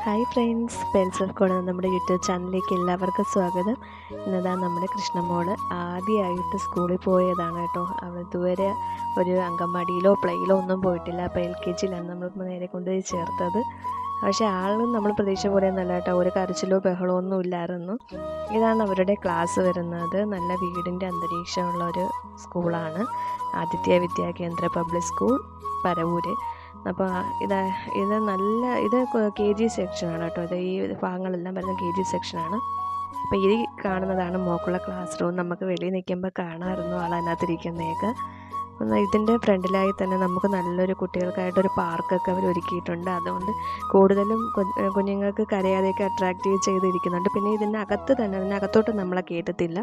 Hi friends, pens of code നമ്മുടെ YouTube ചാനലിലേക്ക് എല്ലാവർക്കും സ്വാഗതം. ഇന്നതാ നമ്മുടെ കൃഷ്ണമോള് ആദ്യമായിട്ട് സ്കൂളിൽ പോയതാണ് കേട്ടോ. അവൾ ഇതുവരെ ഒരു അംഗൻവാടിയിലോ പ്ലേയിലോ ഒന്നും പോയിട്ടില്ല. അപ്പോൾ LKG-യിലാണ് നമ്മൾ നേരെ കൊണ്ടുപോയി ചേർത്തത്. പക്ഷേ ആളും നമ്മൾ പ്രതീക്ഷ പോലെ ഒന്നല്ല കേട്ടോ, ഒരു കരച്ചിലോ ബഹളമോ ഒന്നും ഇല്ലായിരുന്നു. ഇതാണ് അവരുടെ ക്ലാസ് വരുന്നത്. നല്ല വീടിൻ്റെ അന്തരീക്ഷമുള്ള ഒരു സ്കൂളാണ്. Aditya Vidyakendra public school, Paravur. അപ്പോൾ ഇത് KG സെക്ഷനാണ് കേട്ടോ. ഇത് ഈ ഭാഗങ്ങളെല്ലാം വരുന്ന KG സെക്ഷനാണ്. അപ്പോൾ ഈ കാണുന്നതാണ് മോക്കുള്ള ക്ലാസ് റൂം. നമുക്ക് വെളിയിൽ നിൽക്കുമ്പോൾ കാണാമായിരുന്നു ആളതിനകത്തിരിക്കുന്നതൊക്കെ. ഇതിൻ്റെ ഫ്രണ്ടിലായി തന്നെ നമുക്ക് നല്ലൊരു കുട്ടികൾക്കായിട്ടൊരു പാർക്കൊക്കെ അവർ ഒരുക്കിയിട്ടുണ്ട്. അതുകൊണ്ട് കൂടുതലും കുഞ്ഞുങ്ങൾക്ക് കരയാതെയൊക്കെ അട്രാക്റ്റീവ് ചെയ്തിരിക്കുന്നുണ്ട്. പിന്നെ അതിനകത്തോട്ട് നമ്മളെ കയറ്റത്തില്ല.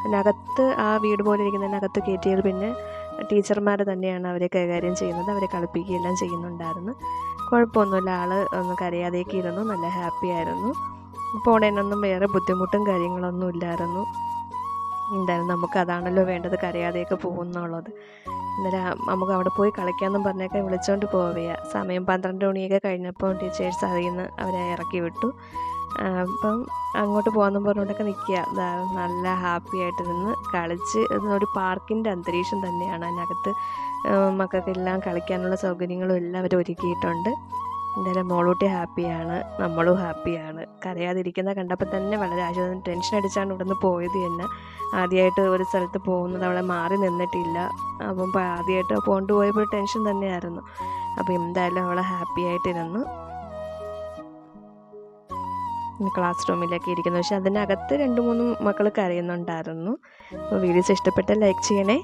അതിനകത്ത് ആ വീട് പോലെ ഇരിക്കുന്നതിനകത്ത് കയറ്റിയത് പിന്നെ ടീച്ചർമാർ തന്നെയാണ് അവരെ കൈകാര്യം ചെയ്യുന്നത്. അവരെ കളിപ്പിക്കുകയെല്ലാം ചെയ്യുന്നുണ്ടായിരുന്നു. കുഴപ്പമൊന്നുമില്ല, ആൾ ഒന്ന് കരയാതെയൊക്കെ ഇരുന്നു. നല്ല ഹാപ്പി ആയിരുന്നു. പോണേനൊന്നും വേറെ ബുദ്ധിമുട്ടും കാര്യങ്ങളൊന്നും ഇല്ലായിരുന്നു. എന്തായാലും നമുക്കതാണല്ലോ വേണ്ടത്, കരയാതെയൊക്കെ പോകുന്നുള്ളത്. അന്നേരം നമുക്ക് അവിടെ പോയി കളിക്കാമെന്നും പറഞ്ഞൊക്കെ വിളിച്ചുകൊണ്ട് പോവുകയാണ്. സമയം 12 മണിയൊക്കെ കഴിഞ്ഞപ്പോൾ ടീച്ചേഴ്സ് അതിൽ നിന്ന് അവരെ ഇറക്കി വിട്ടു. അപ്പം അങ്ങോട്ട് പോകാമെന്നും പറഞ്ഞുകൊണ്ടൊക്കെ നിൽക്കുക. നല്ല ഹാപ്പി ആയിട്ടിരുന്ന് കളിച്ച്. ഒരു പാർക്കിൻ്റെ അന്തരീക്ഷം തന്നെയാണ്. അതിനകത്ത് മക്കൾക്കെല്ലാം കളിക്കാനുള്ള സൗകര്യങ്ങളും എല്ലാം അവർ ഒരുക്കിയിട്ടുണ്ട്. എന്തായാലും മോളൂട്ടി ഹാപ്പിയാണ്, നമ്മളും ഹാപ്പിയാണ്. കരയാതിരിക്കുന്ന കണ്ടപ്പോൾ തന്നെ വളരെ ആശ്വാസം. ടെൻഷൻ അടിച്ചാണ് ഇവിടെ നിന്ന് പോയത് തന്നെ. ആദ്യമായിട്ട് ഒരു സ്ഥലത്ത് പോകുന്നത്, അവളെ മാറി നിന്നിട്ടില്ല. അപ്പം ആദ്യമായിട്ട് കൊണ്ടുപോയപ്പോൾ ടെൻഷൻ തന്നെയായിരുന്നു. അപ്പോൾ എന്തായാലും അവളെ ഹാപ്പി ആയിട്ടിരുന്നു ക്ലാസ് റൂമിലൊക്കെ ഇരിക്കുന്നു. പക്ഷെ അതിനകത്ത് 2-3 മക്കൾ കരയുന്നുണ്ടായിരുന്നു. അപ്പോൾ വീഡിയോസ് ഇഷ്ടപ്പെട്ടാൽ ലൈക്ക് ചെയ്യണേ.